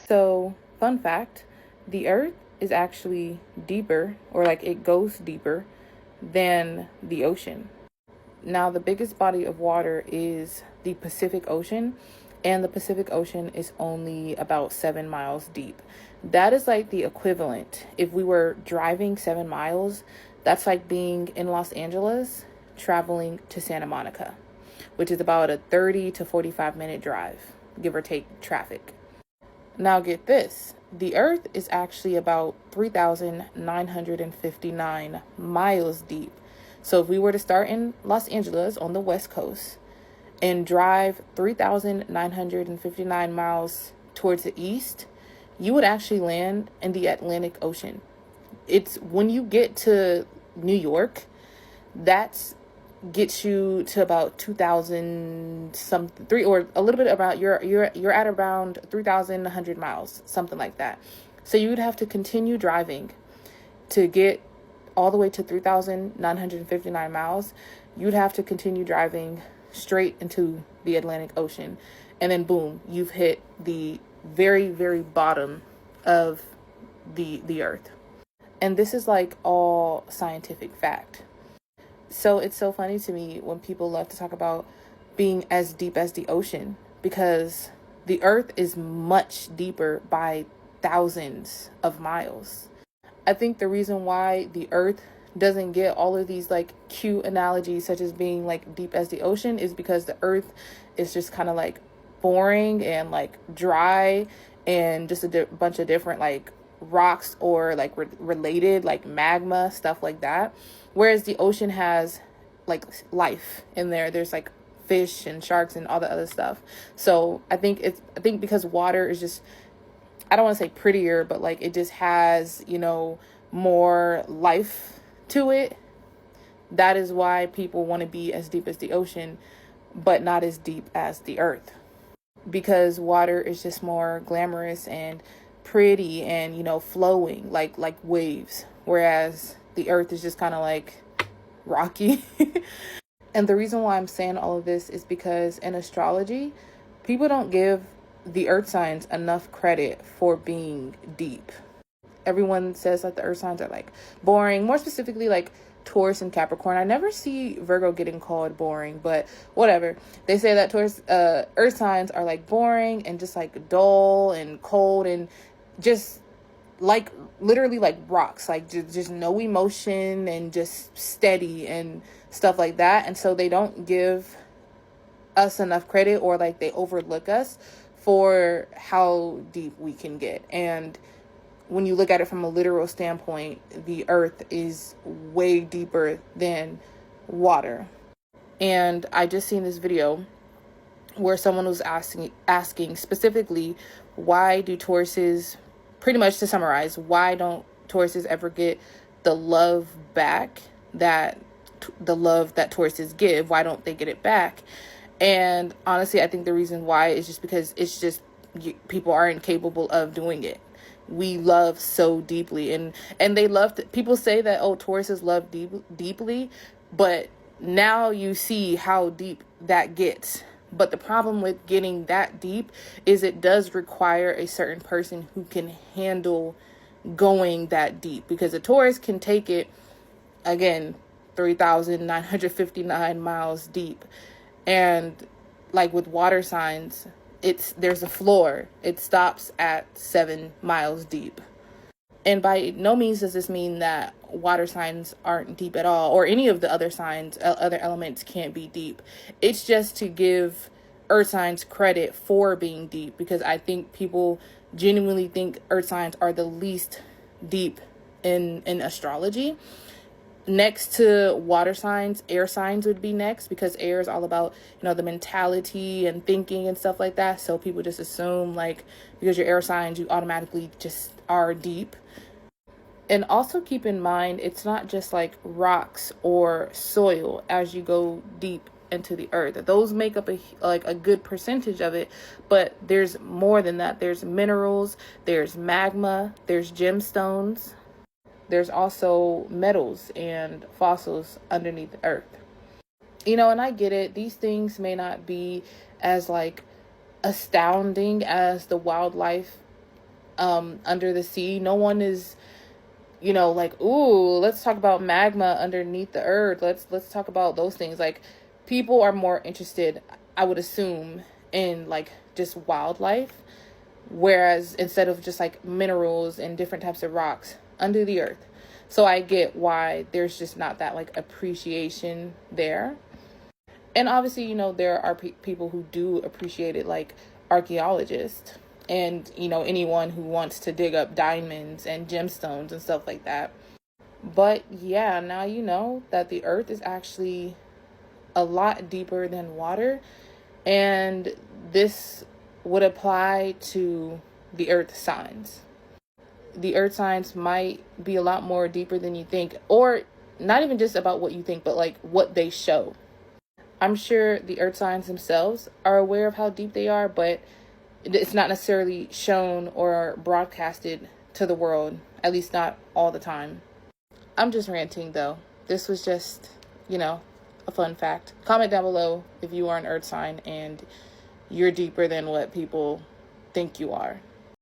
So, fun fact, the earth is actually deeper, or like it goes deeper than the ocean. Now, the biggest body of water is the Pacific Ocean, and the Pacific Ocean is only about 7 miles deep. That is like the equivalent. If we were driving 7 miles, that's like being in Los Angeles traveling to Santa Monica, which is about a 30 to 45-minute drive, give or take traffic. Now, get this, the Earth is actually about 3,959 miles deep. So, if we were to start in Los Angeles on the West Coast and drive 3,959 miles towards the east, you would actually land in the Atlantic Ocean. It's when you get to New York, that's gets you to about 2,000 something, three, or a little bit about, you're at around 3,100 miles, something like that. So you would have to continue driving to get all the way to 3,959 miles. You'd have to continue driving straight into the Atlantic Ocean, and then boom, you've hit the very, very bottom of the earth. And this is like all scientific fact. So it's so funny to me when people love to talk about being as deep as the ocean, because the earth is much deeper by thousands of miles. I think the reason why the earth doesn't get all of these like cute analogies, such as being like deep as the ocean, is because the earth is just kind of like boring and like dry, and just a bunch of different like rocks, or like related like magma, stuff like that. Whereas the ocean has like life in there. There's like fish and sharks and all the other stuff. So I think because water is just, I don't want to say prettier, but like it just has, more life to it. That is why people want to be as deep as the ocean, but not as deep as the earth. Because water is just more glamorous and pretty and, flowing like waves. Whereas the earth is just kind of like rocky. And the reason why I'm saying all of this is because in astrology, people don't give the earth signs enough credit for being deep. Everyone says that the earth signs are like boring, more specifically like Taurus and Capricorn. I never see Virgo getting called boring, but whatever. They say that Taurus, earth signs are like boring and just like dull and cold and just like literally like rocks, like just no emotion and just steady and stuff like that. And so they don't give us enough credit, or like they overlook us for how deep we can get. And when you look at it from a literal standpoint, the earth is way deeper than water. And I just seen this video where someone was asking specifically, why do Tauruses, pretty much to summarize, why don't Tauruses ever get the love back that Tauruses give? Why don't they get it back? And honestly, I think the reason why is just because it's just people aren't capable of doing it. We love so deeply, and they love people say that, oh, Tauruses love deeply, but now you see how deep that gets. But the problem with getting that deep is it does require a certain person who can handle going that deep, because a Taurus can take it, again, 3,959 miles deep. And like with water signs, there's a floor. It stops at 7 miles deep. And by no means does this mean that water signs aren't deep at all, or any of the other signs, other elements can't be deep. It's just to give earth signs credit for being deep, because I think people genuinely think earth signs are the least deep in astrology. Next to water signs, air signs would be next, because air is all about, the mentality and thinking and stuff like that. So people just assume like, because you're air signs, you automatically just are deep. And also keep in mind, it's not just like rocks or soil as you go deep into the earth. Those make up a good percentage of it, but there's more than that. There's minerals, there's magma, there's gemstones. There's also metals and fossils underneath the earth. And I get it. These things may not be as like astounding as the wildlife under the sea. No one is, like, ooh, let's talk about magma underneath the earth. Let's talk about those things. Like, people are more interested, I would assume, in like just wildlife, whereas instead of just like minerals and different types of rocks under the earth. So I get why there's just not that like appreciation there. And obviously, there are people who do appreciate it, like archaeologists and, anyone who wants to dig up diamonds and gemstones and stuff like that. But yeah, now you know that the earth is actually a lot deeper than water. And this would apply to the earth signs. The earth signs might be a lot more deeper than you think, or not even just about what you think, but like what they show. I'm sure the earth signs themselves are aware of how deep they are, but it's not necessarily shown or broadcasted to the world, at least not all the time. I'm just ranting though. This was just, a fun fact. Comment down below if you are an earth sign and you're deeper than what people think you are.